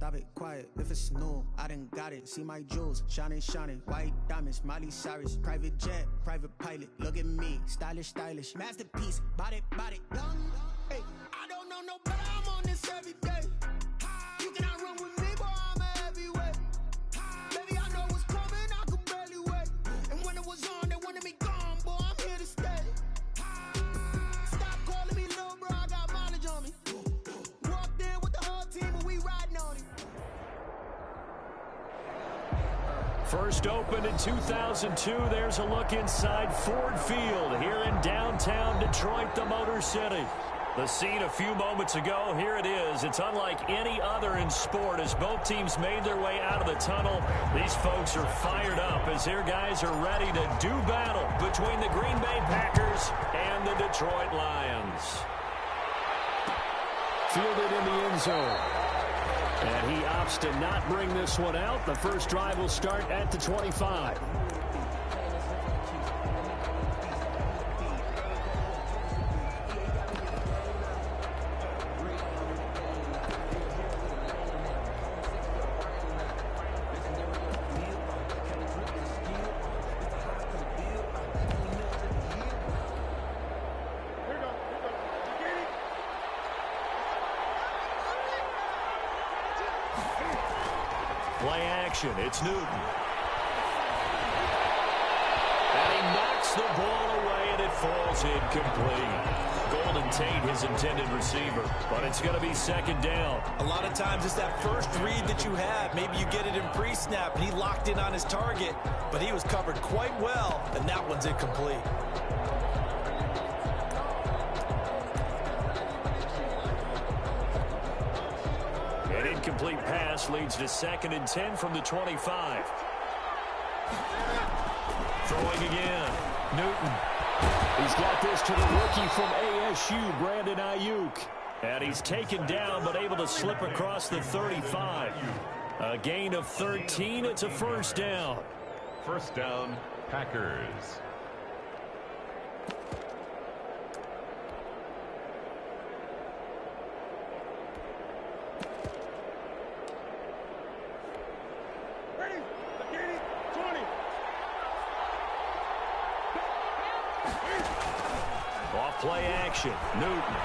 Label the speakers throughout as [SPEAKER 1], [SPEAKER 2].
[SPEAKER 1] stop it, quiet. If it's new, I done got it. See my jewels, shining, shining. White diamonds, Miley Cyrus. Private jet, private pilot. Look at me, stylish, stylish. Masterpiece, body, body. Young, hey, I don't know no better. I'm on this every day. You cannot run with me, boy, I'm a heavyweight. Baby, I know what's coming, I could barely wait. And when it was on, they wanted me gone, boy, I'm here to stay. Stop calling me little bro, I got mileage on me. Walked in with the whole team and we riding on it.
[SPEAKER 2] First opened in 2002. There's a look inside Ford Field here in downtown Detroit, the Motor City. The scene a few moments ago, here it is. It's unlike any other in sport as both teams made their way out of the tunnel. These folks are fired up as their guys are ready to do battle between the Green Bay Packers and the Detroit Lions. Fielded in the end zone. And he opts to not bring this one out. The first drive will start at the 25. Play action. It's Newton. And he knocks the ball away, and it falls incomplete. Golden Tate, his intended receiver, but it's going to be second down.
[SPEAKER 3] A lot of times it's that first read that you have. Maybe you get it in pre-snap, and he locked in on his target, but he was covered quite well, and that one's incomplete.
[SPEAKER 2] An incomplete pass leads to 2nd and 10 from the 25. Throwing again. Newton. He's got this to the rookie from ASU, Brandon Ayuk. And he's taken down but able to slip across the 35. A gain of 13. It's a first down.
[SPEAKER 4] First down, Packers.
[SPEAKER 2] Play action. Newton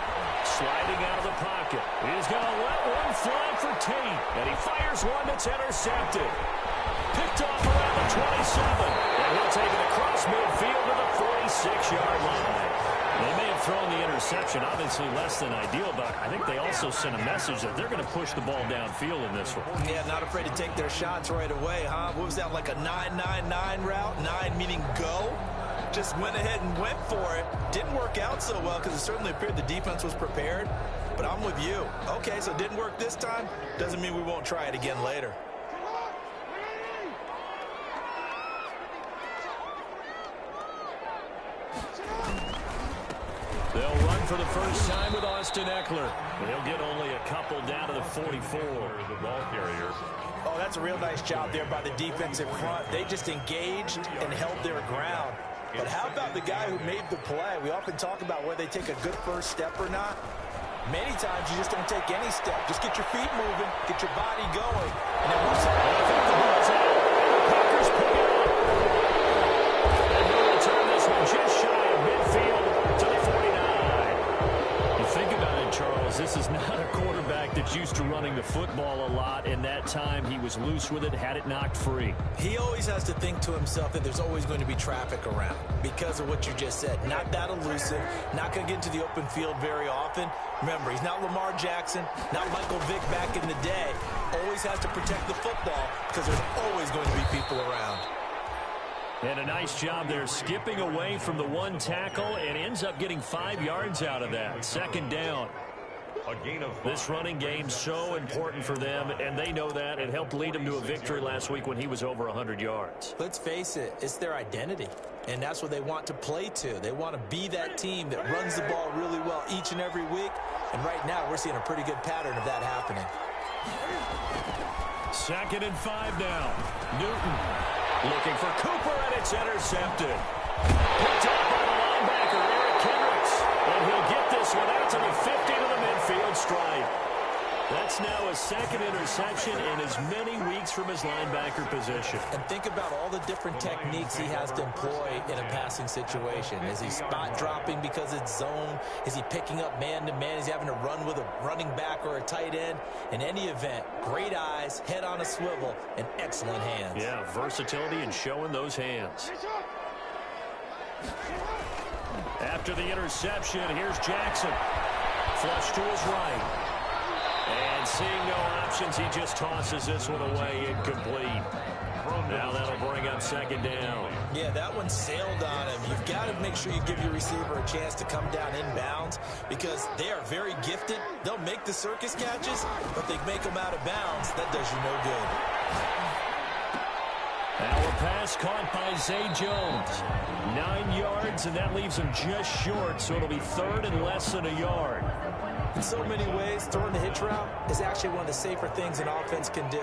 [SPEAKER 2] sliding out of the pocket. He's going to let one fly for Tate. And he fires one that's intercepted. Picked off around the 27. And he'll take it across midfield to the 46-yard line. They may have thrown the interception, obviously less than ideal, but I think they also sent a message that they're going to push the ball downfield in this one.
[SPEAKER 3] Yeah, not afraid to take their shots right away, huh? What was that, like a 9-9-9 route? 9 meaning go? Just went ahead and went for it. Didn't work out so well because it certainly appeared the defense was prepared. But I'm with you. Okay, so it didn't work this time. Doesn't mean we won't try it again later.
[SPEAKER 2] They'll run for the first time with Austin Eckler. They'll get only a couple down to the 44.
[SPEAKER 4] The ball carrier.
[SPEAKER 3] Oh, that's a real nice job there by the defensive front. They just engaged and held their ground. But how about the guy who made the play? We often talk about whether they take a good first step or not. Many times you just don't take any step. Just get your feet moving, get your body going, and then move some.
[SPEAKER 2] I think the ball's out. The Packers pick it up. And he'll return this one just shy of midfield to the 49. You think about it, Charles. This is not a quarterback that's used to running the football a lot. In that time, he was loose with it, had it knocked free.
[SPEAKER 3] He always has to think to himself that there's always going to be traffic around because of what you just said. Not that elusive, not going to get into the open field very often. Remember, he's not Lamar Jackson, not Michael Vick back in the day. Always has to protect the football because there's always going to be people around.
[SPEAKER 2] And a nice job there skipping away from the one tackle and ends up getting 5 yards out of that. Second down.
[SPEAKER 4] A gain of 5.
[SPEAKER 2] This running game so important for them, and they know that. It helped lead them to a victory last week when he was over 100 yards.
[SPEAKER 3] Let's face it, it's their identity, and that's what they want to play to. They want to be that team that runs the ball really well each and every week, and right now we're seeing a pretty good pattern of that happening.
[SPEAKER 2] 2nd and 5 now. Newton looking for Cooper, and it's intercepted. Picked up by the linebacker, Eric Kendricks. And he'll get this one out to the 50 to the midfield stripe. That's now his second interception in as many weeks from his linebacker position.
[SPEAKER 3] And think about all the different techniques he has to employ in a passing situation. Is he spot dropping because it's zone? Is he picking up man-to-man? Is he having to run with a running back or a tight end? In any event, great eyes, head on a swivel, and excellent hands.
[SPEAKER 2] Yeah, versatility and showing those hands. After the interception, here's Jackson. Flush to his right. And seeing no options, he just tosses this one away, incomplete. Now that'll bring up second down.
[SPEAKER 3] Yeah, that one sailed on him. You've got to make sure you give your receiver a chance to come down inbounds because they are very gifted. They'll make the circus catches, but they make them out of bounds. That does you no good.
[SPEAKER 2] Now a pass caught by Zay Jones. 9 yards, and that leaves him just short, so it'll be third and less than a yard.
[SPEAKER 3] In so many ways, throwing the hitch route is actually one of the safer things an offense can do.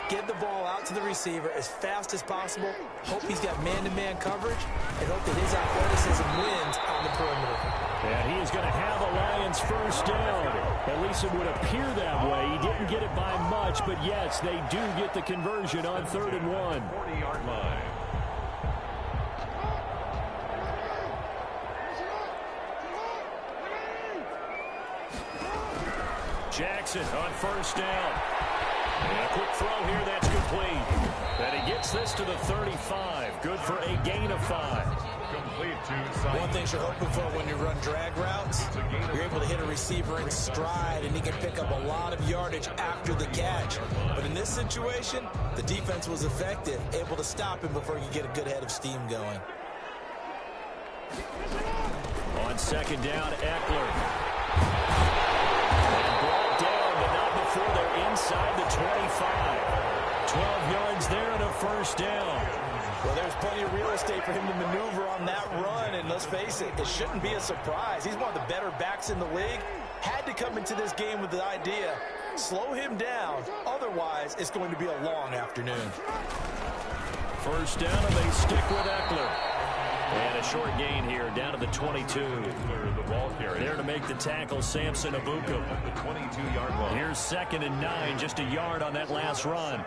[SPEAKER 3] Get the ball out to the receiver as fast as possible, hope he's got man-to-man coverage, and hope that his athleticism wins on the perimeter.
[SPEAKER 2] Yeah, he is going to have a Lions first down. At least it would appear that way. He didn't get it by much, but yes, they do get the conversion on 3rd and 1.
[SPEAKER 4] 40-yard line.
[SPEAKER 2] Jackson on first down. And a quick throw here, that's complete. And he gets this to the 35. Good for a gain of 5.
[SPEAKER 4] Complete to Sykes.
[SPEAKER 3] One thing you're hoping for when you run drag routes, you're able to hit a receiver in stride, and he can pick up a lot of yardage after the catch. But in this situation, the defense was effective, able to stop him before he could get a good head of steam going.
[SPEAKER 2] On second down, Eckler. Before they're inside the 25. 12 yards there and a first down.
[SPEAKER 3] Well, there's plenty of real estate for him to maneuver on that run, and let's face it, it shouldn't be a surprise. He's one of the better backs in the league. Had to come into this game with the idea, slow him down, otherwise it's going to be a long afternoon.
[SPEAKER 2] First down, and they stick with Eckler. And a short gain here, down to the 22.
[SPEAKER 4] The ball carrier.
[SPEAKER 2] There to make the tackle, Samson Abuka.
[SPEAKER 4] The 22-yard line.
[SPEAKER 2] Here's 2nd and 9, just a yard on that last run.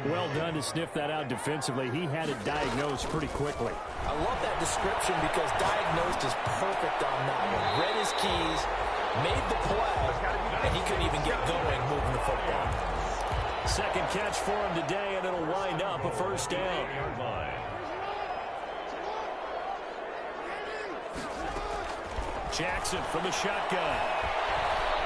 [SPEAKER 2] Well done to sniff that out defensively. He had it diagnosed pretty quickly.
[SPEAKER 3] I love that description because diagnosed is perfect on that one. Read his keys, made the play, and he couldn't even get going moving the football.
[SPEAKER 2] Second catch for him today, and it'll wind up a first down. Jackson from the shotgun.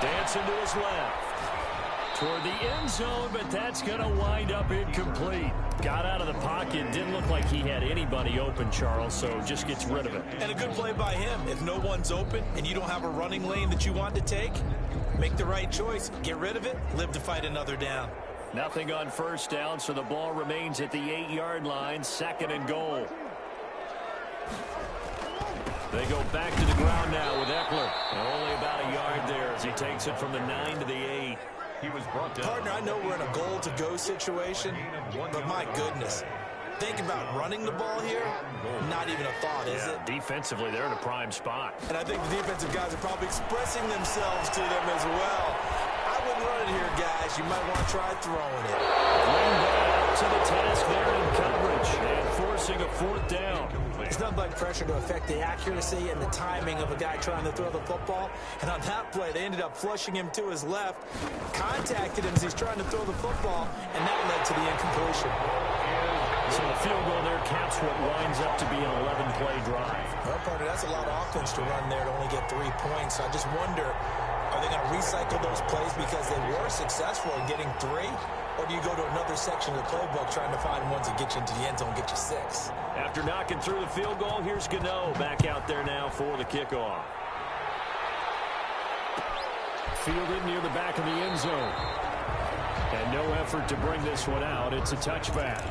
[SPEAKER 2] Dancing to his left. Toward the end zone, but that's going to wind up incomplete. Got out of the pocket. Didn't look like he had anybody open, Charles, so just gets rid of it.
[SPEAKER 3] And a good play by him. If no one's open and you don't have a running lane that you want to take, make the right choice. Get rid of it. Live to fight another down.
[SPEAKER 2] Nothing on first down, so the ball remains at the 8-yard line. 2nd and goal. They go back to the ground now with Eckler. Only about a yard there as he takes it from the 9 to the 8.
[SPEAKER 4] He was brought down.
[SPEAKER 3] Partner, I know we're in a goal-to-go situation, but my goodness. Think about running the ball here. Not even a thought, is it?
[SPEAKER 2] Defensively, they're in a prime spot.
[SPEAKER 3] And I think the defensive guys are probably expressing themselves to them as well. I wouldn't run it here, guys. You might want to try throwing it.
[SPEAKER 2] Bring that out to the task there in coverage and forcing a 4th down.
[SPEAKER 3] It's nothing like pressure to affect the accuracy and the timing of a guy trying to throw the football. And on that play, they ended up flushing him to his left, contacted him as he's trying to throw the football, and that led to the incompletion.
[SPEAKER 2] So the field goal there caps what winds up to be an 11-play drive.
[SPEAKER 3] Well, partner, that's a lot of offense to run there to only get 3 points. I just wonder, are they going to recycle those plays because they were successful in getting 3? Or do you go to another section of the playbook trying to find ones that get you into the end zone and get you 6?
[SPEAKER 2] After knocking through the field goal, here's Gano back out there now for the kickoff. Fielded near the back of the end zone. And no effort to bring this one out. It's a touchback.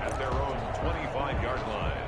[SPEAKER 4] At their own 25-yard line.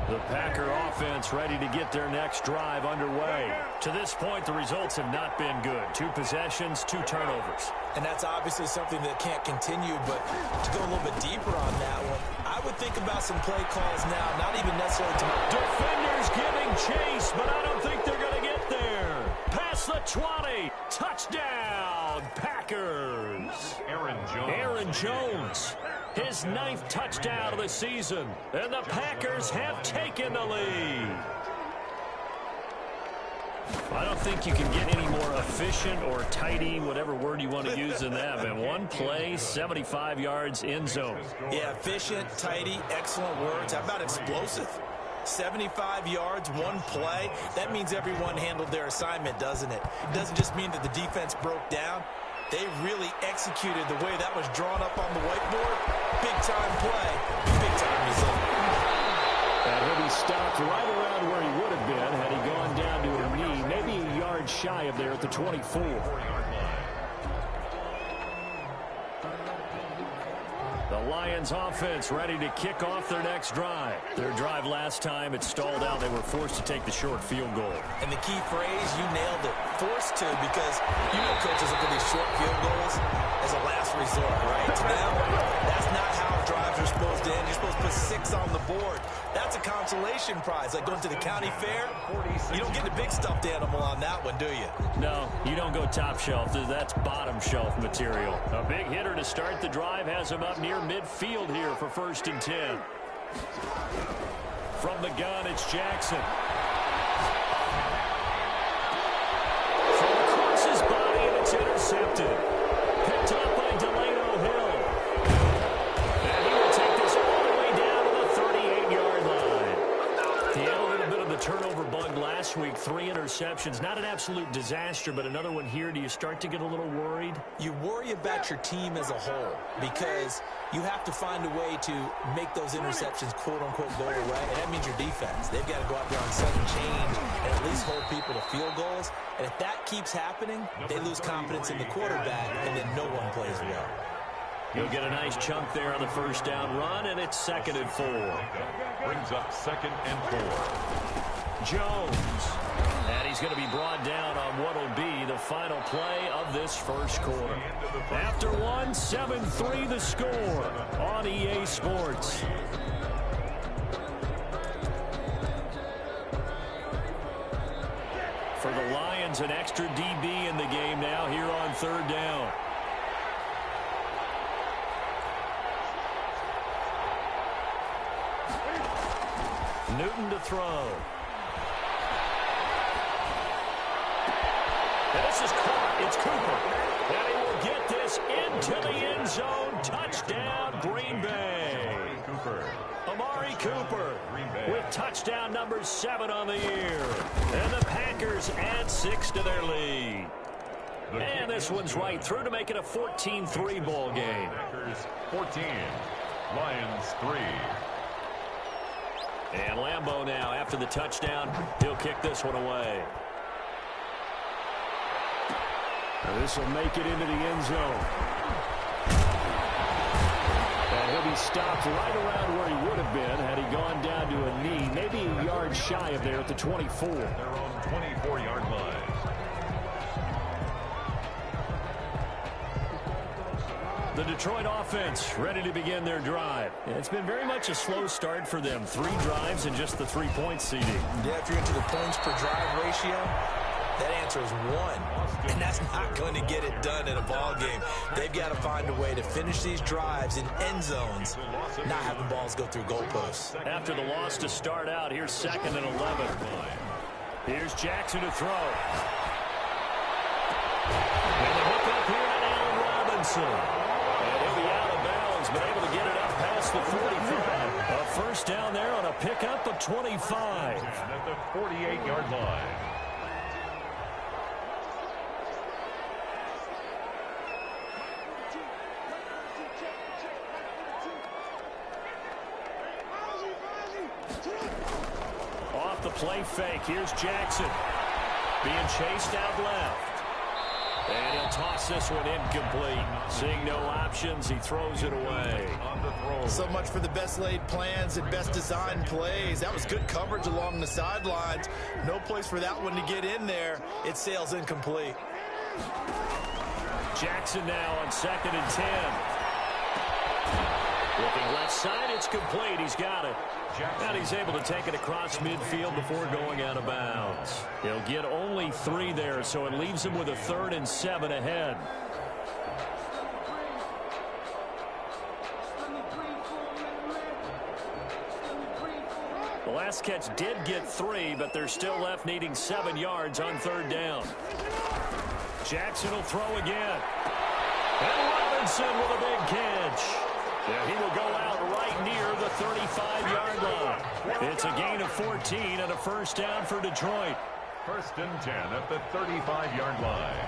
[SPEAKER 2] The Packer offense ready to get their next drive underway. To this point, the results have not been good. 2 possessions, 2 turnovers.
[SPEAKER 3] And that's obviously something that can't continue, but to go a little bit deeper on that one, I think about some play calls now, not even necessarily to...
[SPEAKER 2] Defenders giving chase, but I don't think they're going to get there. Past the 20. Touchdown, Packers. Aaron Jones. His 9th touchdown of the season. And the Packers have taken the lead. I don't think you can get any more efficient or tidy, whatever word you want to use in that. Man, one play, 75 yards, end zone.
[SPEAKER 3] Yeah, efficient, tidy, excellent words. How about explosive? 75 yards, one play. That means everyone handled their assignment, doesn't it? It doesn't just mean that the defense broke down. They really executed the way that was drawn up on the whiteboard. Big-time play, big-time result.
[SPEAKER 2] And he'll be stopped right around where he would have been had he gone down to a knee, maybe a yard shy of there at the 24. The Lions offense ready to kick off their next drive. Their drive last time, it stalled out. They were forced to take the short field goal.
[SPEAKER 3] And the key phrase, you nailed it, forced to, because you know coaches look at these short field goals as a last resort, right? To them, that's not how drives are supposed to end. You're supposed to put 6 on the board. That's a consolation prize. Like going to the county fair, you don't get the big stuffed animal on that one, do you?
[SPEAKER 2] No, you don't go top shelf. That's bottom shelf material. A big hitter to start the drive has him up near midfield here for 1st and 10. From the gun, it's Jackson. From across his body, and it's intercepted. Picked up by Delano Hill. And he will take this all the way down to the 38-yard line. He had a little bit of the turnover bug last week. 3 interceptions. Not an absolute disaster, but another one here. Do you start to get a little worried?
[SPEAKER 3] You worry about your team as a whole because you have to find a way to make those interceptions, quote-unquote, go away. And that means your defense. They've got to go out there on second change and at least hold people to field goals. And if that keeps happening, they lose confidence in the quarterback, and then no one plays well.
[SPEAKER 2] He'll get a nice chunk there on the first down run, and it's 2nd and 4.
[SPEAKER 4] Brings up 2nd and 4.
[SPEAKER 2] Jones. And he's going to be brought down on what will be the final play of this first quarter. After one, 7-3 the score on EA Sports. For the Lions, an extra DB in the game now here on 3rd down. Newton to throw. And this is caught. It's Cooper. And he will get this into the end zone. Touchdown, Green Bay. Amari Cooper with touchdown number 7 on the year. And the Packers add 6 to their lead. And this one's right through to make it a 14-3 ball game.
[SPEAKER 4] Packers 14, Lions 3.
[SPEAKER 2] And Lambeau now, after the touchdown, he'll kick this one away. Now this will make it into the end zone. And he'll be stopped right around where he would have been had he gone down to a knee, maybe a yard shy of there at the 24.
[SPEAKER 4] Their own 24-yard line.
[SPEAKER 2] The Detroit offense ready to begin their drive. It's been very much a slow start for them. 3 drives and just the 3-point seeding.
[SPEAKER 3] Yeah, if you're into the points per drive ratio, that answer is 1. And that's not going to get it done in a ball game. They've got to find a way to finish these drives in end zones, not having balls go through goalposts.
[SPEAKER 2] After the loss to start out, here's 2nd and 11. Here's Jackson to throw. And the hook up here to Allen Robinson. And he'll be out of bounds, but able to get it up past the 45. A first down there on a pickup of 25.
[SPEAKER 4] And at the 48-yard line.
[SPEAKER 2] Off the play fake, here's Jackson. Being chased out left. And he'll toss this one incomplete. Seeing no options, he throws it away.
[SPEAKER 4] On the throw.
[SPEAKER 3] So much for the best laid plans and best designed plays. That was good coverage along the sidelines. No place for that one to get in there. It sails incomplete.
[SPEAKER 2] Jackson now on 2nd and 10. Looking left side, it's complete. He's got it. And he's able to take it across midfield before going out of bounds. He'll get only 3 there, so it leaves him with a 3rd and 7 ahead. The last catch did get 3, but they're still left needing 7 yards on 3rd down. Jackson will throw again. And Robinson with a big catch. Yeah, he will go out right near the 35-yard line. It's a gain of 14 and a 1st down for Detroit.
[SPEAKER 4] 1st and 10 at the 35-yard line.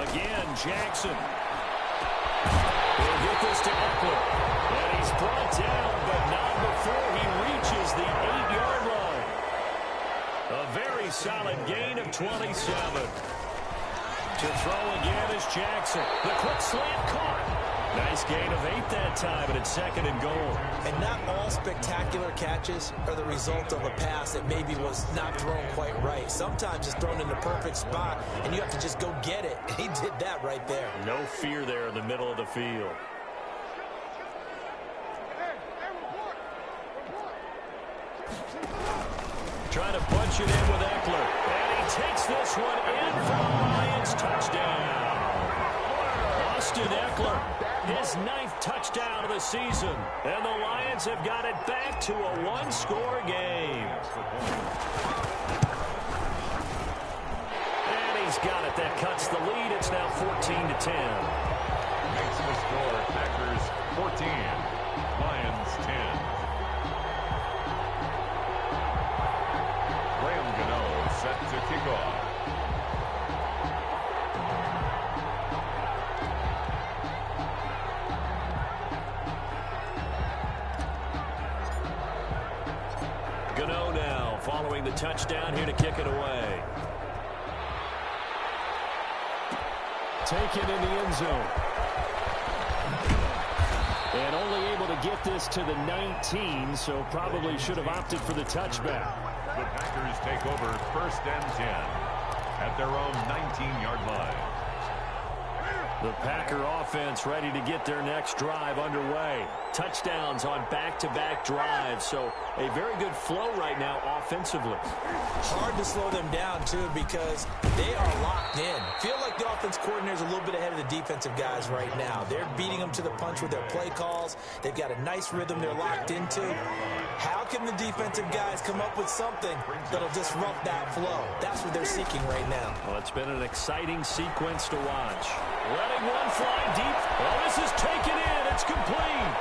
[SPEAKER 2] Again, Jackson. He'll get this to Eckler. And he's brought down, but not before he reaches the 8-yard line. A very solid gain of 27. To throw again is Jackson. The quick slant caught. Nice gain of 8 that time, and it's 2nd and goal.
[SPEAKER 3] And not all spectacular catches are the result of a pass that maybe was not thrown quite right. Sometimes it's thrown in the perfect spot, and you have to just go get it. And he did that right there.
[SPEAKER 2] No fear there in the middle of the field. Trying to punch it in with Eckler. And he takes this one in for the Lions. Touchdown. Austin Eckler, his 9th touchdown of the season. And the Lions have got it back to a 1-score game. And he's got it. That cuts the lead. It's now 14-10.
[SPEAKER 4] Makes the score Packers 14, Lions 10. Graham Gano set to kick off.
[SPEAKER 2] Gano now following the touchdown here to kick it away. Taken in the end zone. And only able to get this to the 19, so probably should have opted for the touchback.
[SPEAKER 4] The Packers take over 1st and 10 at their own 19-yard line.
[SPEAKER 2] The Packer offense ready to get their next drive underway. Touchdowns on back-to-back drives, so a very good flow right now offensively.
[SPEAKER 3] Hard to slow them down, too, because they are locked in. Feel like the offense coordinator is a little bit ahead of the defensive guys right now. They're beating them to the punch with their play calls. They've got a nice rhythm they're locked into. How can the defensive guys come up with something that'll disrupt that flow? That's what they're seeking right now.
[SPEAKER 2] Well, it's been an exciting sequence to watch. Letting one fly deep. Well, this is taken in. It's complete.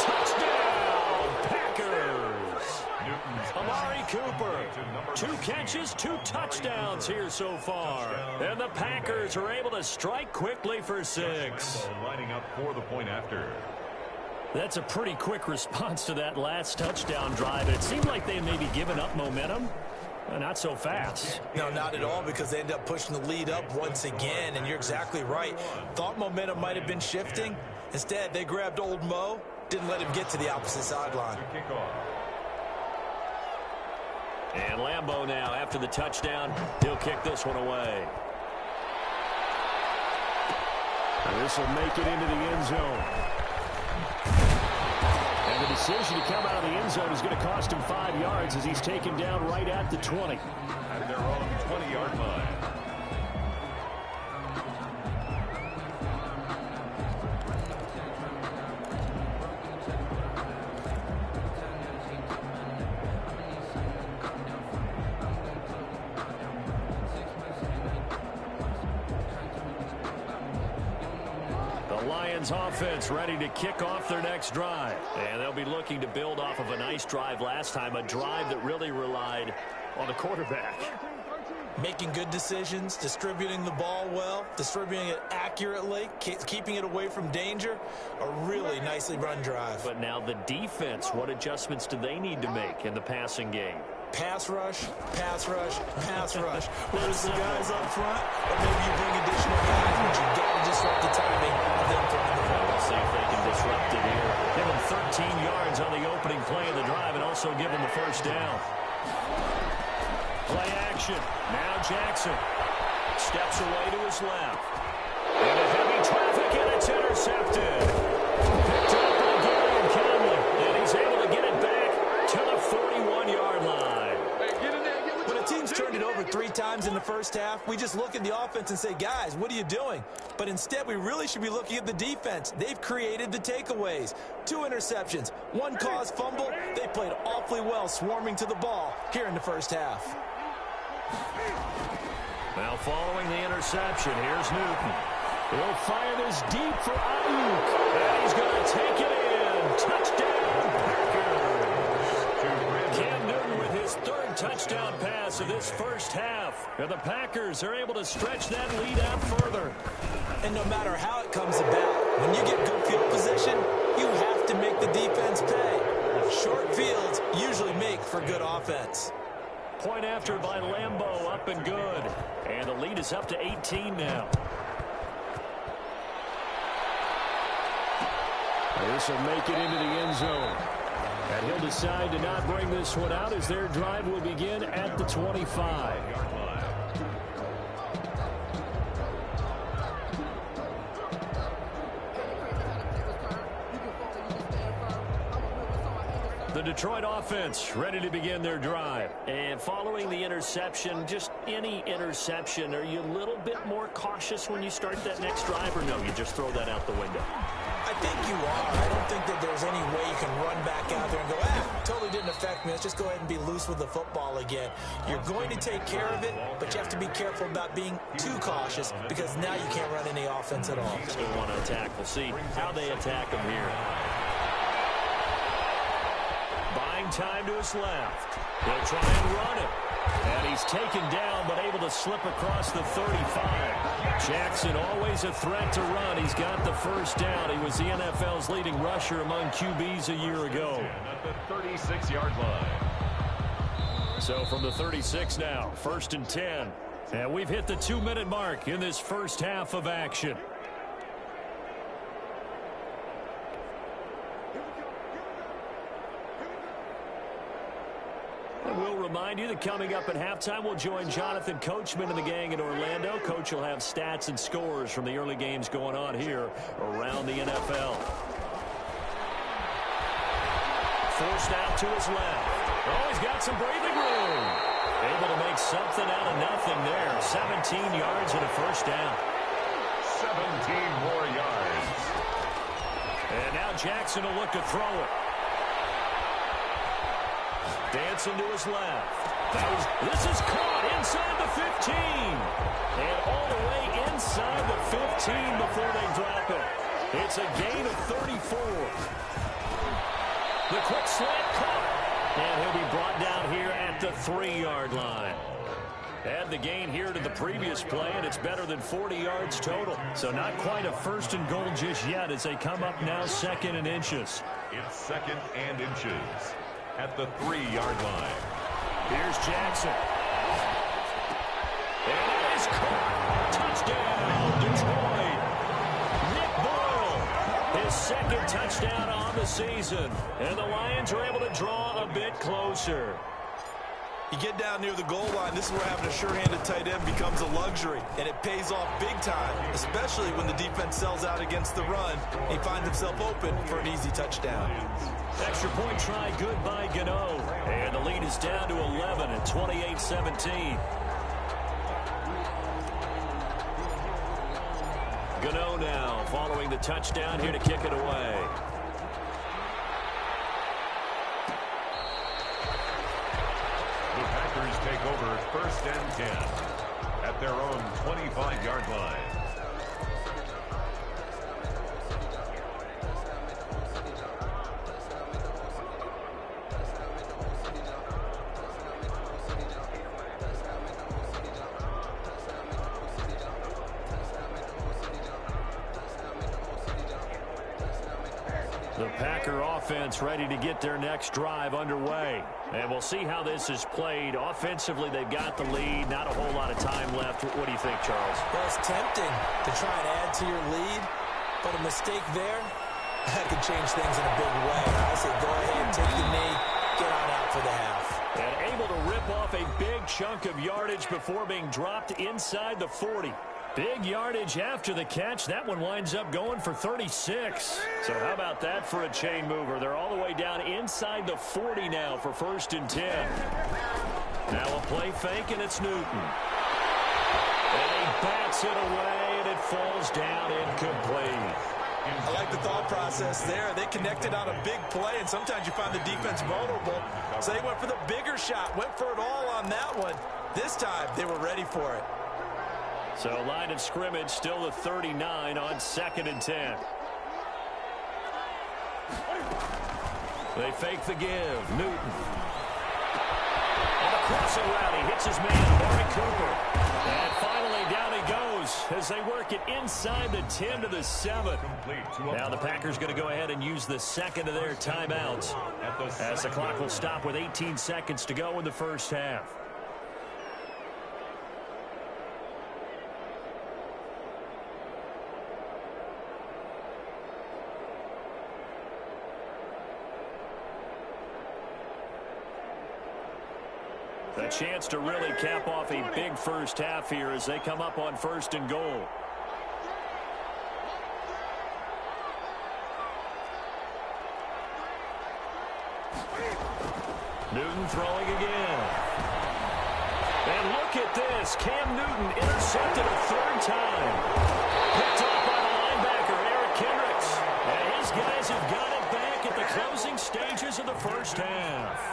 [SPEAKER 2] Touchdown, Packers. Amari Cooper. 2 catches, 2 touchdowns here so far. And the Packers are able to strike quickly for 6.
[SPEAKER 4] Lining up for the point after.
[SPEAKER 2] That's a pretty quick response to that last touchdown drive. It seemed like they maybe given up momentum. Not so fast.
[SPEAKER 3] No, not at all, because they end up pushing the lead up once again, and you're exactly right. Thought momentum might have been shifting. Instead, they grabbed old Mo, didn't let him get to the opposite sideline.
[SPEAKER 2] And Lambeau now, after the touchdown, he'll kick this one away. And this will make it into the end zone. And the decision to come out of the end zone is going to cost him 5 yards as he's taken down right at the 20.
[SPEAKER 4] At their own 20-yard line.
[SPEAKER 2] Lions offense ready to kick off their next drive. And they'll be looking to build off of a nice drive last time, a drive that really relied on the quarterback.
[SPEAKER 3] Making good decisions, distributing the ball well, distributing it accurately, keeping it away from danger. A really nicely run drive.
[SPEAKER 2] But now the defense, what adjustments do they need to make in the passing game?
[SPEAKER 3] Pass rush, pass rush, pass rush. Whether it's the guys up front, or maybe you bring additional guys, but you got to disrupt the timing of them throwing the ball.
[SPEAKER 2] We'll see if they can disrupt it here. Give them 13 yards on the opening play of the drive and also give them the first down. Play action. Now Jackson. Steps away to his left. Into heavy traffic, and it's intercepted. Picked up by Gary Conley, and he's able to get it back to the 41-yard line.
[SPEAKER 3] When a team's turned it over 3 times in the first half, we just look at the offense and say, guys, what are you doing? But instead, we really should be looking at the defense. They've created the takeaways. 2 interceptions, 1 caused fumble. They played awfully well swarming to the ball here in the first half.
[SPEAKER 2] Now following the interception, here's Newton. He'll fire this deep for Ayuk. And he's going to take it in. Touchdown, Packers. Cam Newton with his 3rd touchdown pass of this first half. And the Packers are able to stretch that lead out further.
[SPEAKER 3] And no matter how it comes about, when you get good field position, you have to make the defense pay. Short fields usually make for good offense.
[SPEAKER 2] Point after by Lambeau, up and good. And the lead is up to 18 now. This will make it into the end zone. And he'll decide to not bring this one out as their drive will begin at the 25. The Detroit offense ready to begin their drive. And following the interception, just any interception, are you a little bit more cautious when you start that next drive, or no, you just throw that out the window?
[SPEAKER 3] I think you are. I don't think that there's any way you can run back out there and go, totally didn't affect me. Let's just go ahead and be loose with the football again. You're going to take care of it, but you have to be careful about being too cautious because now you can't run any offense at all.
[SPEAKER 2] Still want to attack. We'll see how they attack him here. Buying time to his left. He'll try and run it. And he's taken down, but able to slip across the 35. Jackson always a threat to run. He's got the first down. He was the NFL's leading rusher among QBs a year ago.
[SPEAKER 4] At the 36-yard line.
[SPEAKER 2] So from the 36 now, 1st and 10. And we've hit the 2-minute mark in this first half of action. We'll remind you that coming up at halftime, we'll join Jonathan Coachman and the gang in Orlando. Coach will have stats and scores from the early games going on here around the NFL. Forced out to his left. Oh, he's got some breathing room. Able to make something out of nothing there. 17 yards and a first down.
[SPEAKER 4] 17 more yards.
[SPEAKER 2] And now Jackson will look to throw it. Dancing to his left. This is caught inside the 15. And all the way inside the 15 before they drop it. It's a gain of 34. The quick slant caught. And he'll be brought down here at the 3-yard line. Add the gain here to the previous play, and it's better than 40 yards total. So not quite a 1st and goal just yet as they come up now 2nd and inches.
[SPEAKER 4] It's 2nd and inches at the 3-yard line.
[SPEAKER 2] Here's Jackson. And it is caught. Touchdown, Detroit. Nick Boyle, his 2nd touchdown on the season. And the Lions are able to draw a bit closer.
[SPEAKER 3] You get down near the goal line, this is where having a sure-handed tight end becomes a luxury, and it pays off big time, especially when the defense sells out against the run. He finds himself open for an easy touchdown.
[SPEAKER 2] Extra point try good by Gano. And the lead is down to 11 at 28-17. Gano now following the touchdown here to kick it away.
[SPEAKER 4] The Packers take over 1st and 10 at their own 25-yard line.
[SPEAKER 2] The Packer offense ready to get their next drive underway. And we'll see how this is played. Offensively, they've got the lead. Not a whole lot of time left. What do you think, Charles?
[SPEAKER 3] Well, it's tempting to try and add to your lead, but a mistake there, that could change things in a big way. I say go ahead, take the knee, get on out for the half.
[SPEAKER 2] And able to rip off a big chunk of yardage before being dropped inside the 40. Big yardage after the catch. That one winds up going for 36. So how about that for a chain mover? They're all the way down inside the 40 now for 1st and 10. Now a play fake, and it's Newton. And he bats it away, and it falls down incomplete.
[SPEAKER 3] I like the thought process there. They connected on a big play, and sometimes you find the defense vulnerable. So they went for the bigger shot, went for it all on that one. This time, they were ready for it.
[SPEAKER 2] So line of scrimmage still the 39 on 2nd and 10. They fake the give. Newton. On the crossing route, he hits his man, Amari Cooper. And finally down he goes as they work it inside the 10 to the 7. Now the Packers going to go ahead and use the second of their timeouts as the clock will stop with 18 seconds to go in the first half. A chance to really cap off a big first half here as they come up on 1st and goal. Newton throwing again. And look at this. Cam Newton intercepted a 3rd time. Picked off by the linebacker, Eric Kendricks. And his guys have got it back at the closing stages of the first half.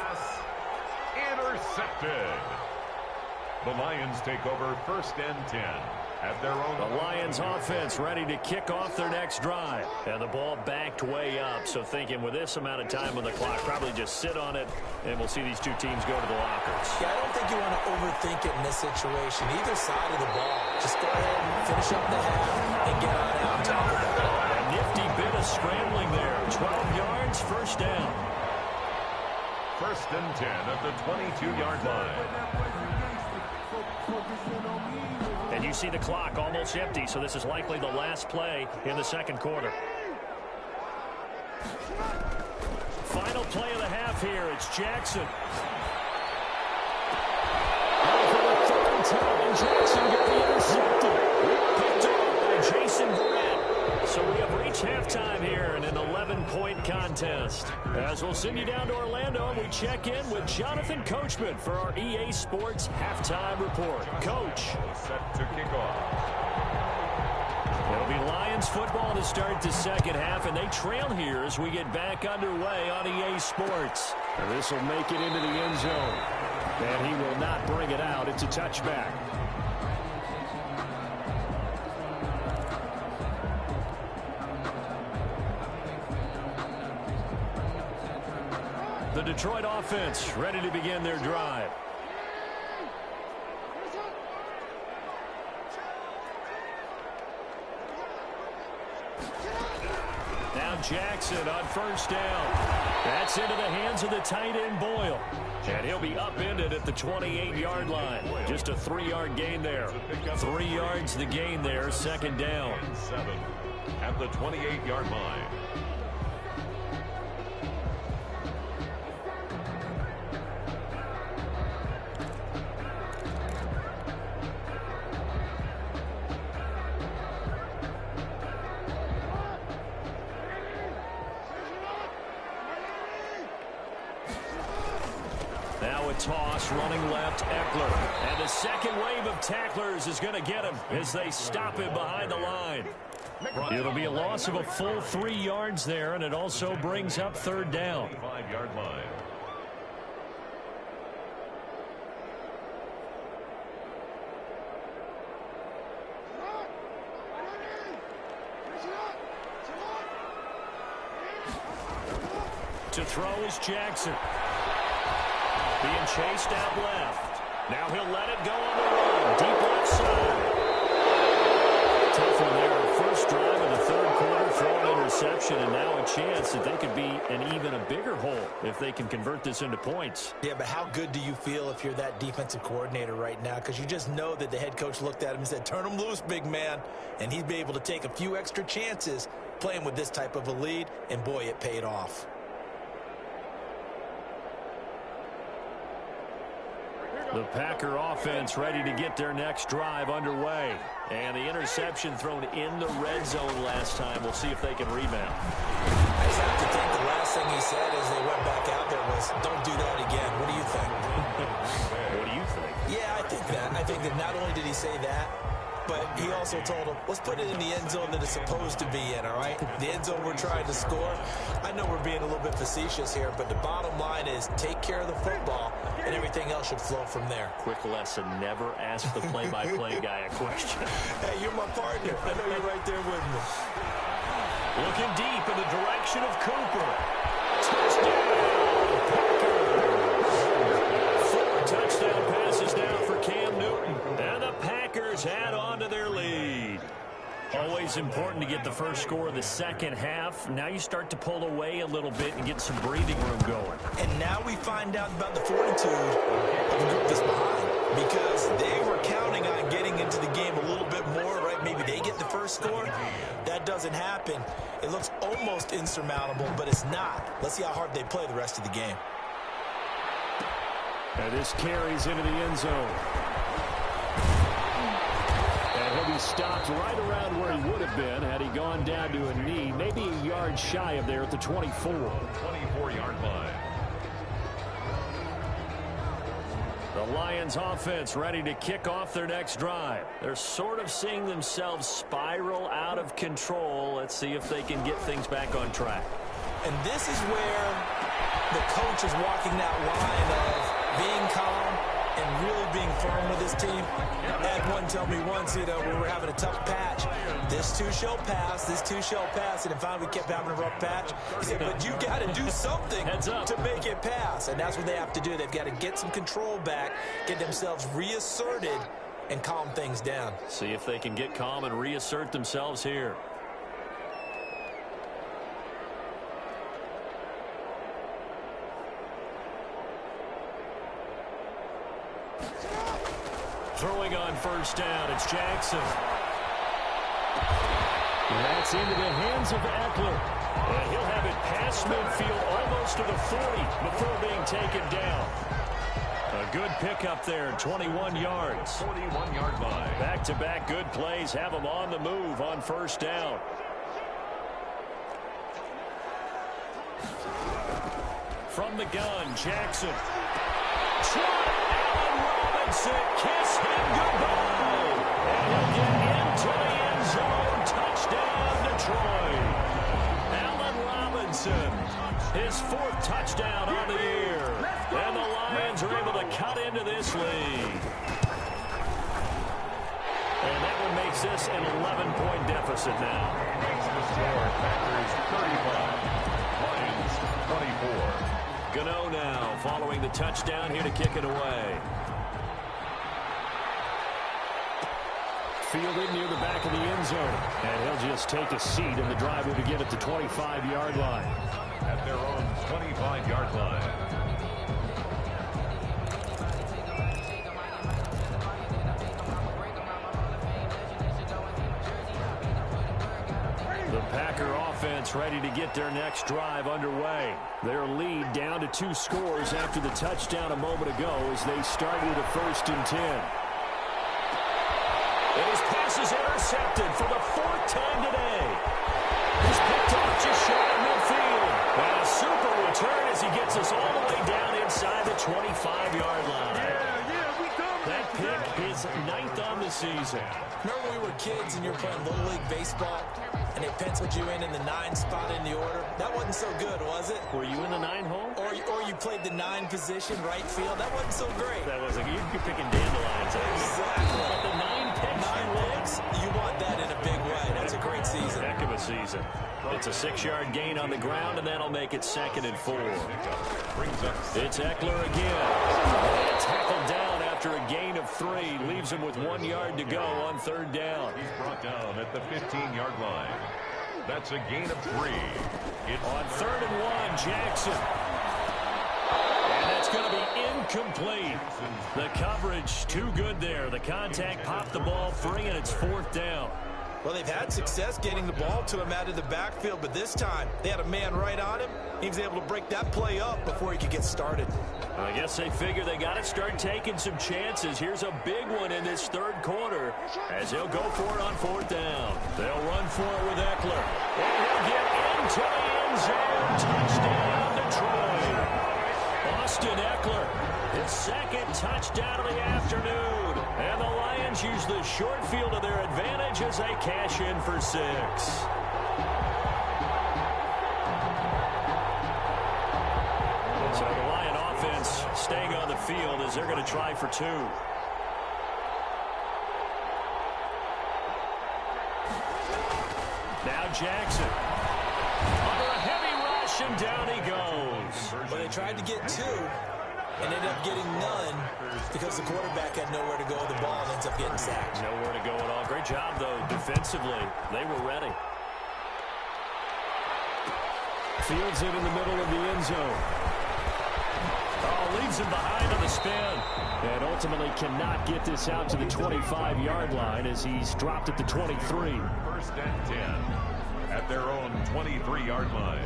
[SPEAKER 4] Intercepted. The Lions take over 1st and 10 at their own.
[SPEAKER 2] The Lions offense ready to kick off their next drive. And the ball backed way up. So thinking with this amount of time on the clock, probably just sit on it, and we'll see these two teams go to the lockers.
[SPEAKER 3] Yeah, I don't think you want to overthink it in this situation. Either side of the ball. Just go ahead and finish up the half and get on out on top of it.
[SPEAKER 2] A nifty bit of scrambling there. 12 yards, 1st down.
[SPEAKER 4] 1st and 10 at the 22-yard line.
[SPEAKER 2] And you see the clock almost empty, so this is likely the last play in the 2nd quarter. Final play of the half here. It's Jackson. And for the 3rd time, Jackson got intercepted. Picked up by Jason Verrett. So we have reached halftime here in an 11-point contest. As we'll send you down to Orlando, and we check in with Jonathan Coachman for our EA Sports Halftime Report. Coach.
[SPEAKER 4] Set to kick off.
[SPEAKER 2] It'll be Lions football to start the 2nd half, and they trail here as we get back underway on EA Sports. And this will make it into the end zone. And he will not bring it out. It's a touchback. The Detroit offense ready to begin their drive. Now Jackson on 1st down. That's into the hands of the tight end Boyle. And he'll be upended at the 28-yard line. Just a 3-yard gain there. 3 yards the gain there, 2nd down.
[SPEAKER 4] 7 at the 28-yard line.
[SPEAKER 2] Now a toss, running left, Eckler. And the second wave of tacklers is going to get him as they stop him behind the line. It'll be a loss of a full 3 yards there, and it also brings up 3rd down.
[SPEAKER 4] 5-yard line.
[SPEAKER 2] To throw is Jackson. Being chased out left. Now he'll let it go on the run. Deep left side. Tough one there. First drive of the 3rd quarter, throw an interception, and now a chance that they could be in even a bigger hole if they can convert this into points.
[SPEAKER 3] Yeah, but how good do you feel if you're that defensive coordinator right now? Because you just know that the head coach looked at him and said, turn him loose, big man. And he'd be able to take a few extra chances playing with this type of a lead, and boy, it paid off.
[SPEAKER 2] The Packer offense ready to get their next drive underway. And the interception thrown in the red zone last time. We'll see if they can rebound.
[SPEAKER 3] I just have to think the last thing he said as they went back out there was, don't do that again. What do you think?
[SPEAKER 2] What do you think?
[SPEAKER 3] Yeah, I think that. I think that not only did he say that, but he also told him, let's put it in the end zone that it's supposed to be in, all right? The end zone we're trying to score. I know we're being a little bit facetious here, but the bottom line is take care of the football, and everything else should flow from there.
[SPEAKER 2] Quick lesson, never ask the play-by-play guy a question.
[SPEAKER 3] Hey, you're my partner. I know you're right there with me.
[SPEAKER 2] Looking deep in the direction of Cooper. Touchdown, Packers! 4 touchdown passes now for Cam Newton. And the Packers add on to their lead. Always important to get the first score of the second half. Now you start to pull away a little bit and get some breathing room going.
[SPEAKER 3] And now we find out about the fortitude of the group that's behind. Because they were counting on getting into the game a little bit more, right? Maybe they get the first score. That doesn't happen. It looks almost insurmountable, but it's not. Let's see how hard they play the rest of the game.
[SPEAKER 2] And this carries into the end zone. And he'll be stopped right around where he would have been had he gone down to a knee, maybe a yard shy of there at the 24.
[SPEAKER 4] 24-yard line.
[SPEAKER 2] The Lions offense ready to kick off their next drive. They're sort of seeing themselves spiral out of control. Let's see if they can get things back on track.
[SPEAKER 3] And this is where the coach is walking that line of being calm and really being firm with his team. I had one tell me once, when we were having a tough patch, this too shall pass, this too shall pass. And finally we kept having a rough patch. He said, but you got to do something to make it pass. And that's what they have to do. They've got to get some control back, get themselves reasserted, and calm things down.
[SPEAKER 2] See if they can get calm and reassert themselves here. Throwing on first down, it's Jackson. And that's into the hands of Eckler. And he'll have it past midfield almost to the 40 before being taken down. A good pickup there, 21 yards.
[SPEAKER 4] 41-yard line.
[SPEAKER 2] Back-to-back good plays have them on the move on first down. From the gun, Jackson. Kiss him goodbye. And he'll get into the end zone. Touchdown, Detroit. Allen Robinson, his 4th touchdown on the year. And the Lions are able to cut into this lead. And that one makes this an 11-point deficit now.
[SPEAKER 4] Makes the score Packers 35, Lions 24.
[SPEAKER 2] Gano now following the touchdown here to kick it away. Fielded near the back of the end zone. And he'll just take a seat, and the drive will begin at the 25-yard line.
[SPEAKER 4] At their own 25-yard line.
[SPEAKER 2] The Packer offense ready to get their next drive underway. Their lead down to 2 scores after the touchdown a moment ago as they start with a 1st and 10. And his pass is intercepted for the 4th time today. He's picked off just short of midfield. And a super return as he gets us all the way down inside the 25-yard line. That pick is 9th on the season.
[SPEAKER 3] Remember when we were kids and you were playing Little League Baseball and they penciled you in the 9 spot in the order? That wasn't so good, was it?
[SPEAKER 2] Were you in the 9 hole?
[SPEAKER 3] Or you played the 9 position, right field? That wasn't so great.
[SPEAKER 2] That wasn't. You're picking dandelions.
[SPEAKER 3] Exactly.
[SPEAKER 2] But the 9 picks.
[SPEAKER 3] 9 picks, you want that in a big way. That's a great season.
[SPEAKER 2] Heck of a season. It's a 6-yard gain on the ground, and that'll make it 2nd and 4. It's Eckler again. And tackled down after a gain of 3. Leaves him with 1 yard to go on 3rd down.
[SPEAKER 4] He's brought down at the 15-yard line. That's a gain of 3. It's
[SPEAKER 2] on 3rd and 1, Jackson. And that's going to be incomplete. The coverage too good there. The contact popped the ball free, and it's 4th down.
[SPEAKER 3] Well, they've had success getting the ball to him out of the backfield, but this time they had a man right on him. He was able to break that play up before he could get started.
[SPEAKER 2] I guess they figure they got to start taking some chances. Here's a big one in this third quarter as he'll go for it on fourth down. They'll run for it with Eckler. And he'll get into the end zone. Touchdown, Detroit. Austin Eckler, his second touchdown of the afternoon. And the Lions use the short field to their advantage as they cash in for 6. So the Lion offense staying on the field as they're going to try for 2. Now Jackson. Under a heavy rush, and down he goes.
[SPEAKER 3] Well, they tried to get 2 and ended up getting none because the quarterback had nowhere to go with the ball and ends up getting sacked.
[SPEAKER 2] Nowhere to go at all. Great job, though, defensively. They were ready. Fields it in the middle of the end zone. Oh, leaves him behind on the spin. And ultimately cannot get this out to the 25-yard line as he's dropped at the 23.
[SPEAKER 4] First and 10 at their own 23-yard line.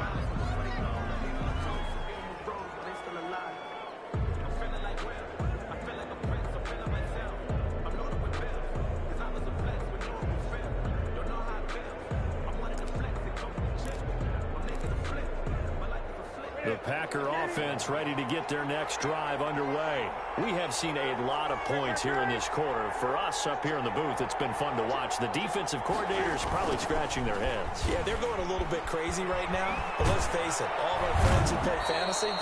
[SPEAKER 2] The Packer offense ready to get their next drive underway. We have seen a lot of points here in this quarter. For us up here in the booth, it's been fun to watch. The defensive coordinators probably scratching their heads.
[SPEAKER 3] Yeah, they're going a little bit crazy right now. But let's face it, all of our friends who play fantasy,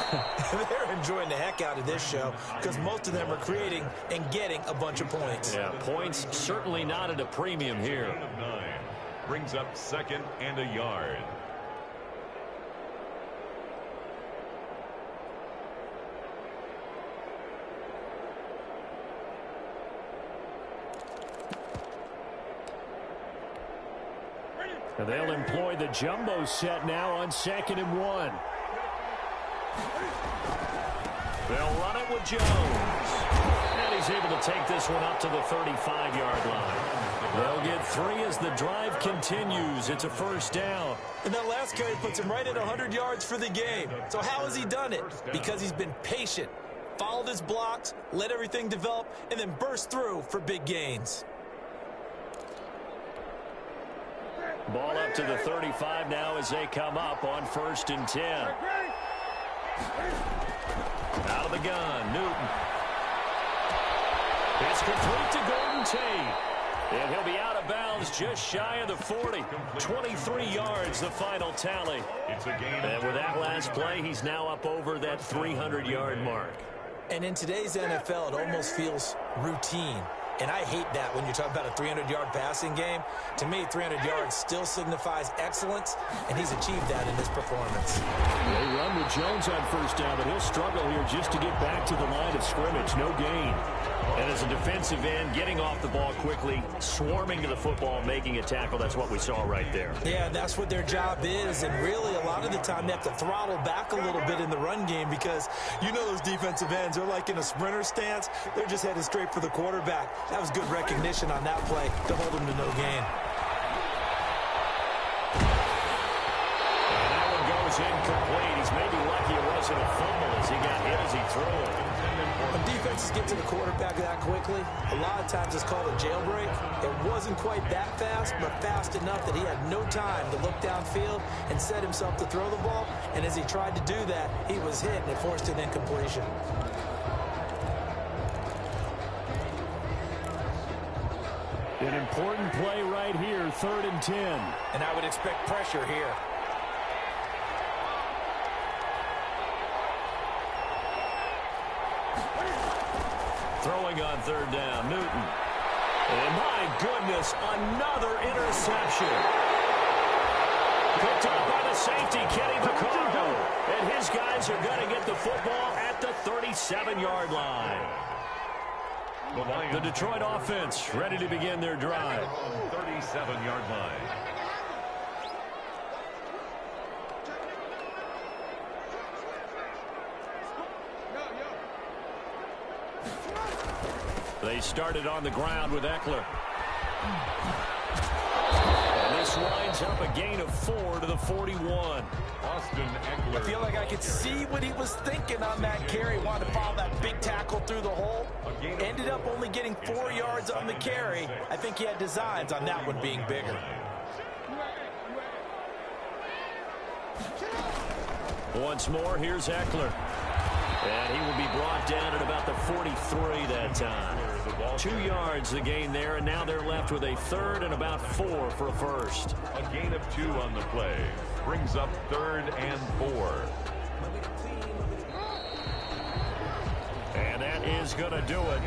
[SPEAKER 3] they're enjoying the heck out of this show because most of them are creating and getting a bunch of points.
[SPEAKER 2] Yeah, points certainly not at a premium here.
[SPEAKER 4] 9 brings up 2nd and a yard.
[SPEAKER 2] And they'll employ the jumbo set now on 2nd and 1. They'll run it with Jones. And he's able to take this one up to the 35-yard line. They'll get 3 as the drive continues. It's a first down.
[SPEAKER 3] And that last carry puts him right at 100 yards for the game. So how has he done it? Because he's been patient, followed his blocks, let everything develop, and then burst through for big gains.
[SPEAKER 2] Ball up to the 35 now as they come up on 1st and 10. Out of the gun, Newton. It's complete to Golden Tate. And he'll be out of bounds just shy of the 40. 23 yards, the final tally.
[SPEAKER 4] It's a game.
[SPEAKER 2] And with that last play, he's now up over that 300-yard mark.
[SPEAKER 3] And in today's NFL, it almost feels routine. And I hate that when you're talking about a 300-yard passing game. To me, 300 yards still signifies excellence, and he's achieved that in this performance.
[SPEAKER 2] They run with Jones on first down, but he'll struggle here just to get back to the line of scrimmage. No gain. And as a defensive end, getting off the ball quickly, swarming to the football, making a tackle, that's what we saw right there.
[SPEAKER 3] Yeah, and that's what their job is. And really, a lot of the time, they have to throttle back a little bit in the run game because you know those defensive ends, they're like in a sprinter stance. They're just headed straight for the quarterback. That was good recognition on that play to hold him to no gain.
[SPEAKER 2] And that one goes incomplete. He's maybe lucky it wasn't a fumble as he got hit as he threw it.
[SPEAKER 3] When defenses get to the quarterback that quickly, a lot of times it's called a jailbreak. It wasn't quite that fast, but fast enough that he had no time to look downfield and set himself to throw the ball. And as he tried to do that, he was hit and it forced an incompletion.
[SPEAKER 2] An important play right here, 3rd and 10.
[SPEAKER 3] And I would expect pressure here.
[SPEAKER 2] Throwing on 3rd down, Newton. And my goodness, another interception. Picked up by the safety, Kenny Vaccaro. And his guys are going to get the football at the 37-yard line. The Detroit offense ready to begin their drive.
[SPEAKER 4] 37-yard line.
[SPEAKER 2] They started on the ground with Eckler. And this This winds up a gain of 4 to the 41.
[SPEAKER 4] Austin Eckler.
[SPEAKER 3] I feel like I could see what he was thinking on that carry. Wanted to follow that big tackle through the hole. Ended up only getting 4 yards on the carry. I think he had designs on that one being bigger.
[SPEAKER 2] Once more, here's Eckler. And he will be brought down at about the 43 that time. 2 yards the gain there, and now they're left with a third and about 4 for a first.
[SPEAKER 4] A gain of 2 on the play. Brings up 3rd and 4.
[SPEAKER 2] And that is going to do it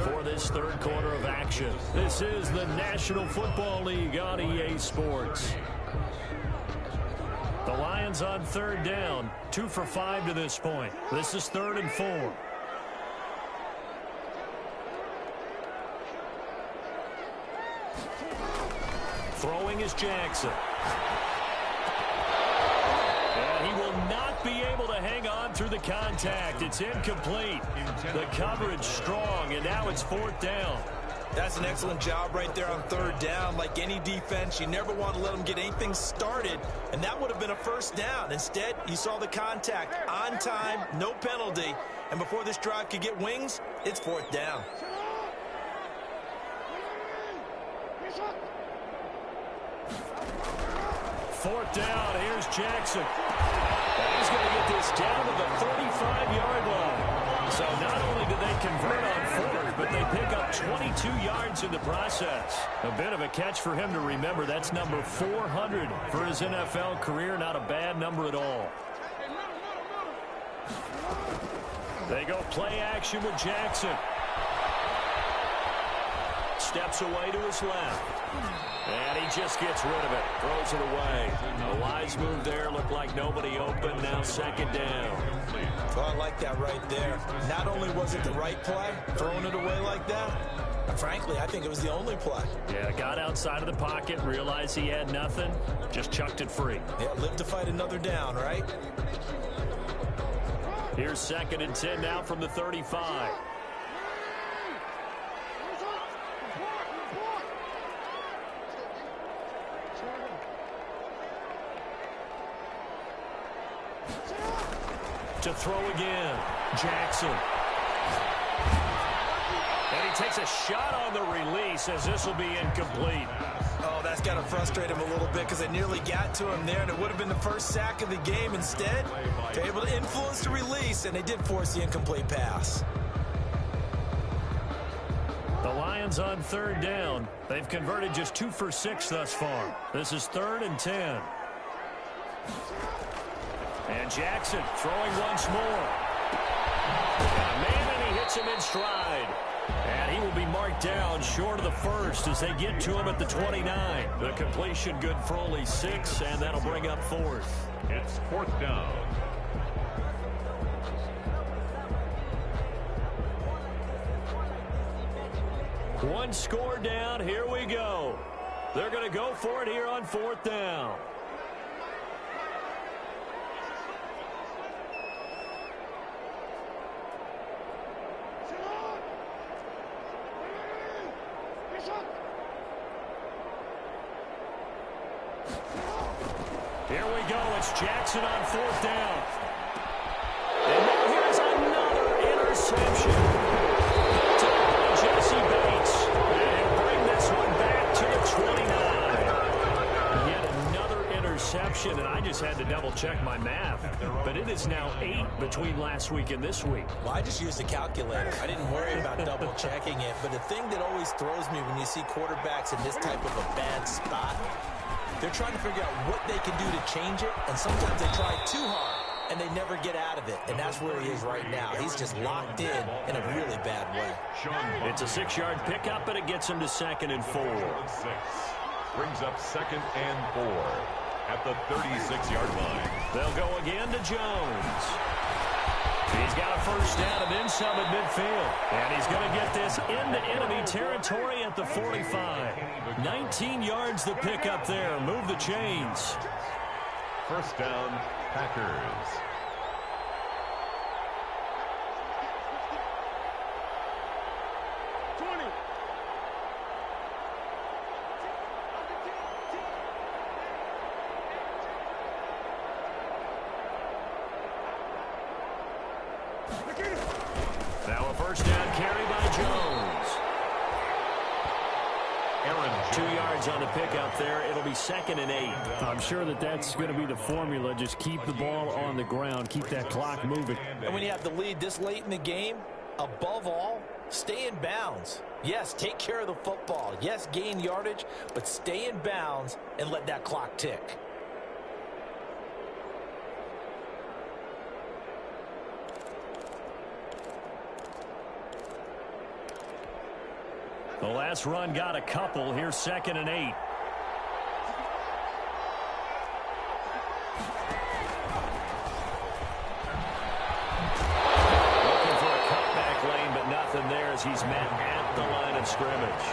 [SPEAKER 2] for this third quarter of action. This is the National Football League on EA Sports. The Lions on third down, 2 for 5 to this point. This is 3rd and 4. Throwing is Jackson. And he will not be able to hang on through the contact. It's incomplete. The coverage strong, and now it's 4th down.
[SPEAKER 3] That's an excellent job right there on third down. Like any defense, you never want to let them get anything started, and that would have been a first down. Instead, you saw the contact on time, no penalty, and before this drive could get wings, it's 4th down.
[SPEAKER 2] Fourth down, here's Jackson. And he's going to get this down to the 35-yard line. So not only do they convert on 4th, but they pick up 22 yards in the process. A bit of a catch for him to remember. That's number 400 for his NFL career. Not a bad number at all. They go play action with Jackson. Steps away to his left. And he just gets rid of it. Throws it away. The wise move there. Looked like nobody open. Now 2nd down.
[SPEAKER 3] Well, I like that right there. Not only was it the right play, throwing it away like that, frankly, I think it was the only play.
[SPEAKER 2] Yeah, got outside of the pocket, realized he had nothing, just chucked it free.
[SPEAKER 3] Yeah, live to fight another down, right?
[SPEAKER 2] Here's 2nd and 10 now from the 35. To throw again, Jackson. And he takes a shot on the release as this will be incomplete.
[SPEAKER 3] Oh, that's got to frustrate him a little bit because they nearly got to him there, and it would have been the first sack of the game. Instead, they're able to influence the release, and they did force the incomplete pass.
[SPEAKER 2] The Lions on third down. They've converted just 2 for 6 thus far. This is 3rd and 10. And Jackson throwing once more. And maybe he hits him in stride. And he will be marked down short of the first as they get to him at the 29. The completion good for only 6, and that'll bring up 4th.
[SPEAKER 4] It's 4th down.
[SPEAKER 2] One score down. Here we go. They're going to go for it here on 4th down. Here we go. It's Jackson on 4th down. And now here's another interception. To Jesse Bates. And he'll bring this one back to the 29. Yet another interception, and I just had to double-check my math. But it is now 8 between last week and this week.
[SPEAKER 3] Well, I just used a calculator. I didn't worry about double-checking it. But the thing that always throws me when you see quarterbacks in this type of a bad spot, they're trying to figure out what they can do to change it, and sometimes they try too hard, and they never get out of it, and that's where he is right now. He's just locked in a really bad way.
[SPEAKER 2] It's a 6-yard pickup, and it gets him to 2nd and 4.
[SPEAKER 4] Brings up 2nd and 4 at the 36-yard line.
[SPEAKER 2] They'll go again to Jones. He's got a first down and then some at midfield. And he's going to get this into enemy territory at the 45. 19 yards the pickup there. Move the chains.
[SPEAKER 4] First down, Packers.
[SPEAKER 2] first down carry by Jones. 2 yards on the pickup there. It'll be 2nd and 8.
[SPEAKER 5] I'm sure that's going to be the formula. Just keep the ball on the ground. Keep that clock moving.
[SPEAKER 3] And when you have the lead this late in the game, above all, stay in bounds. Yes, take care of the football. Yes, gain yardage, but stay in bounds and let that clock tick.
[SPEAKER 2] The last run got a couple. Here's 2nd and 8. Looking for a cutback lane, but nothing there as he's met at the line of scrimmage.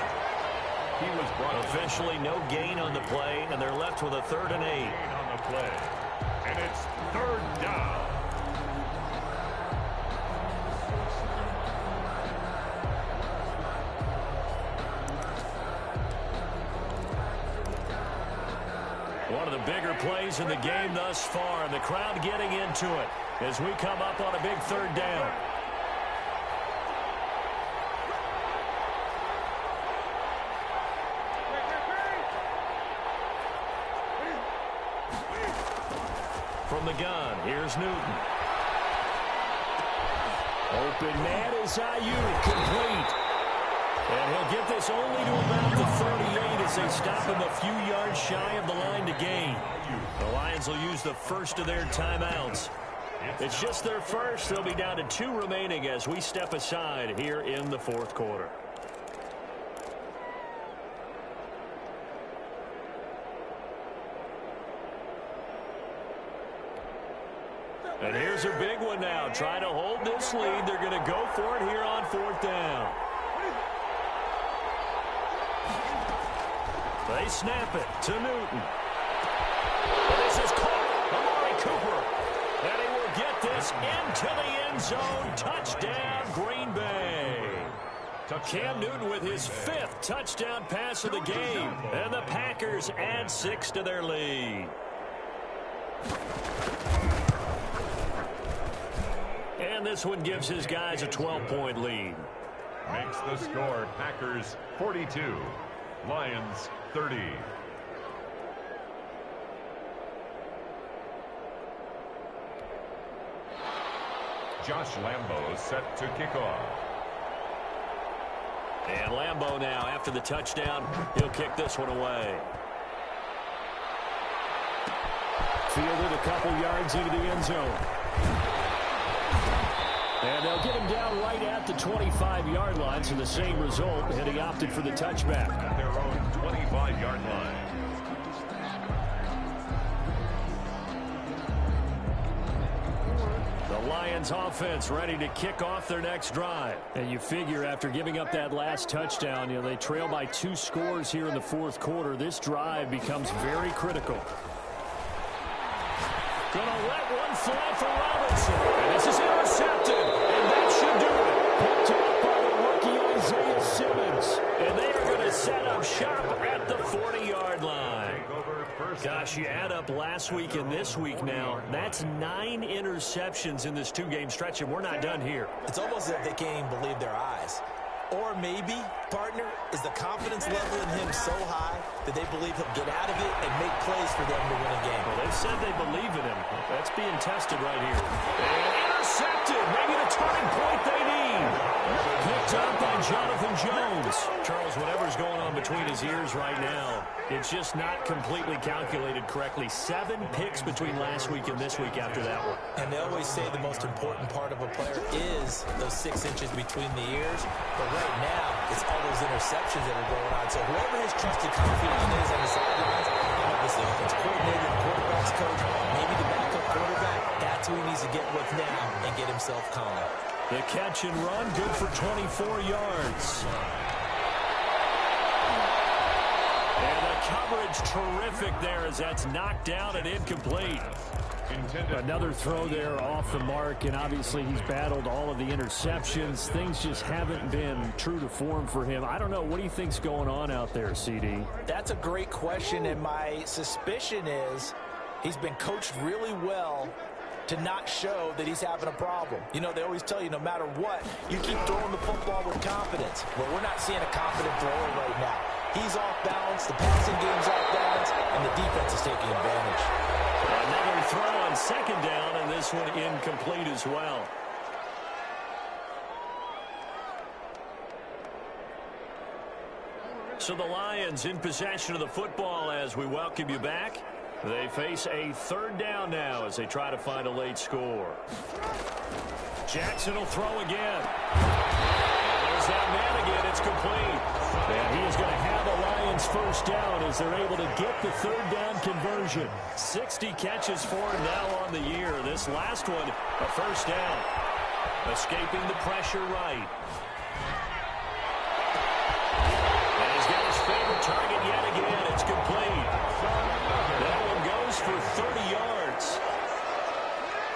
[SPEAKER 4] He was brought
[SPEAKER 2] officially no gain on the play, and they're left with a 3rd and 8.
[SPEAKER 4] on the play. And it's 3rd down.
[SPEAKER 2] One of the bigger plays in the game thus far, and the crowd getting into it as we come up on a big 3rd down. From the gun, here's Newton. Open man is Ayuk, complete. And he'll get this only to about the 38 as they stop him a few yards shy of the line to gain. The Lions will use the first of their timeouts. It's just their first. They'll be down to 2 remaining as we step aside here in the 4th quarter. And here's a big one now. Trying to hold this lead. They're going to go for it here on 4th down. They snap it to Newton. This is caught. Amari Cooper. And he will get this into the end zone. Touchdown, Green Bay. Cam Newton with his 5th touchdown pass of the game. And the Packers add 6 to their lead. And this one gives his guys a 12-point lead.
[SPEAKER 4] Makes the score Packers 42, Lions 30. Josh Lambo set to kick off.
[SPEAKER 2] And Lambo now, after the touchdown, he'll kick this one away. Fielded a couple yards into the end zone. And they'll get him down right at the 25-yard line, so the same result, and he opted for the touchback.
[SPEAKER 4] At their own 25-yard line.
[SPEAKER 2] The Lions offense ready to kick off their next drive.
[SPEAKER 5] And you figure after giving up that last touchdown, they trail by 2 scores here in the 4th quarter. This drive becomes very critical.
[SPEAKER 2] Gonna let one fly for Robinson. And this is intercepted. And that should do it. Picked up by the rookie Isaiah Simmons. And they are going to set up shop at the 40-yard line. Gosh, you add up last week and this week now. That's 9 interceptions in this 2-game stretch, and we're not done here.
[SPEAKER 3] It's almost as if they can't even believe their eyes. Or maybe, partner, is the confidence level in him so high that they believe he'll get out of it and make plays for them to win a game.
[SPEAKER 2] Well, they've said they believe in him. That's being tested right here. And intercepted. Maybe the turning point they need. Picked up by Jonathan Jones. Charles, whatever's going on between his ears right now, it's just not completely calculated correctly. 7 picks between last week and this week after that one.
[SPEAKER 3] And they always say the most important part of a player is those 6 inches between the ears. But right now, it's all those interceptions that are going on. So whoever his trusted confidant is on the sidelines, obviously the offense coordinator, the quarterback's coach, maybe the backup quarterback, that's who he needs to get with now and get himself calm.
[SPEAKER 2] The catch and run, good for 24 yards. And the coverage terrific there as that's knocked down and incomplete.
[SPEAKER 5] Another throw there off the mark, and obviously he's battled all of the interceptions. Things just haven't been true to form for him. I don't know. What do you think's going on out there, CD?
[SPEAKER 3] That's a great question, and my suspicion is he's been coached really well to not show that he's having a problem. You know, they always tell you no matter what, you keep throwing the football with confidence. Well, we're not seeing a confident thrower right now. He's off balance, the passing game's off balance, and the defense is taking advantage.
[SPEAKER 2] Another throw on second down, and this one incomplete as well. So the Lions in possession of the football as we welcome you back. They face a third down now as they try to find a late score. Jackson will throw again. There's that man again. It's complete. And he is going to have a Lions first down as they're able to get the third down conversion. 60 catches for him now on the year. This last one, a first down. Escaping the pressure right. And he's got his favorite target yet again. It's complete. That one goes for 30 yards.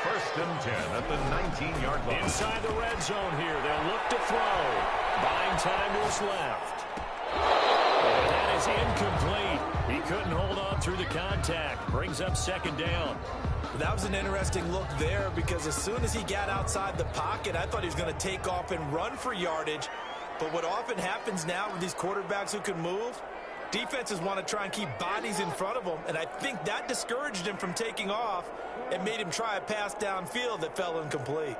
[SPEAKER 4] First and 10 at the 19-yard line.
[SPEAKER 2] Inside the red zone here. They'll look to throw. Buying time was left. And that is incomplete. He couldn't hold on through the contact. Brings up second down.
[SPEAKER 3] That was an interesting look there because as soon as he got outside the pocket, I thought he was going to take off and run for yardage. But what often happens now with these quarterbacks who can move, defenses want to try and keep bodies in front of them, and I think that discouraged him from taking off and made him try a pass downfield that fell incomplete.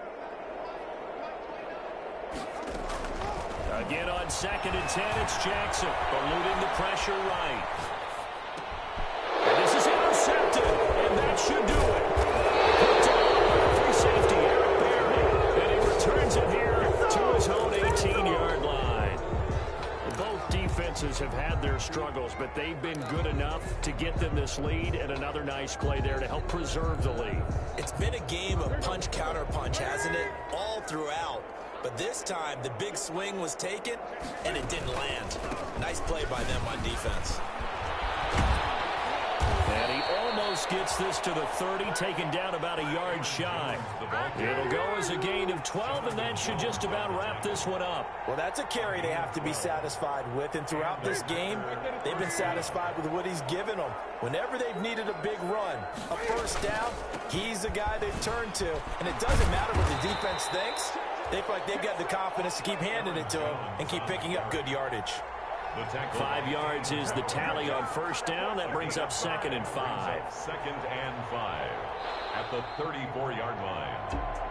[SPEAKER 2] Again on second and 10, it's Jackson, eluding the pressure right. And this is intercepted, and that should do it. Put down free safety, Eric Berry, and he returns it here to his own 18-yard line. Both defenses have had their struggles, but they've been good enough to get them this lead, and another nice play there to help preserve the lead.
[SPEAKER 3] It's been a game of punch-counter-punch, hasn't it? All throughout. But this time, the big swing was taken, and it didn't land. Nice play by them on defense.
[SPEAKER 2] And he almost gets this to the 30, taken down about a yard shy. It'll go as a gain of 12, and that should just about wrap this one up.
[SPEAKER 3] Well, that's a carry they have to be satisfied with, and throughout this game, they've been satisfied with what he's given them. Whenever they've needed a big run, a first down, he's the guy they've turned to. And it doesn't matter what the defense thinks. They feel like they've got the confidence to keep handing it to him and keep picking up good yardage.
[SPEAKER 2] 5 yards is the tally on first down. That brings up second and 5.
[SPEAKER 4] Second and 5 at the 34-yard line.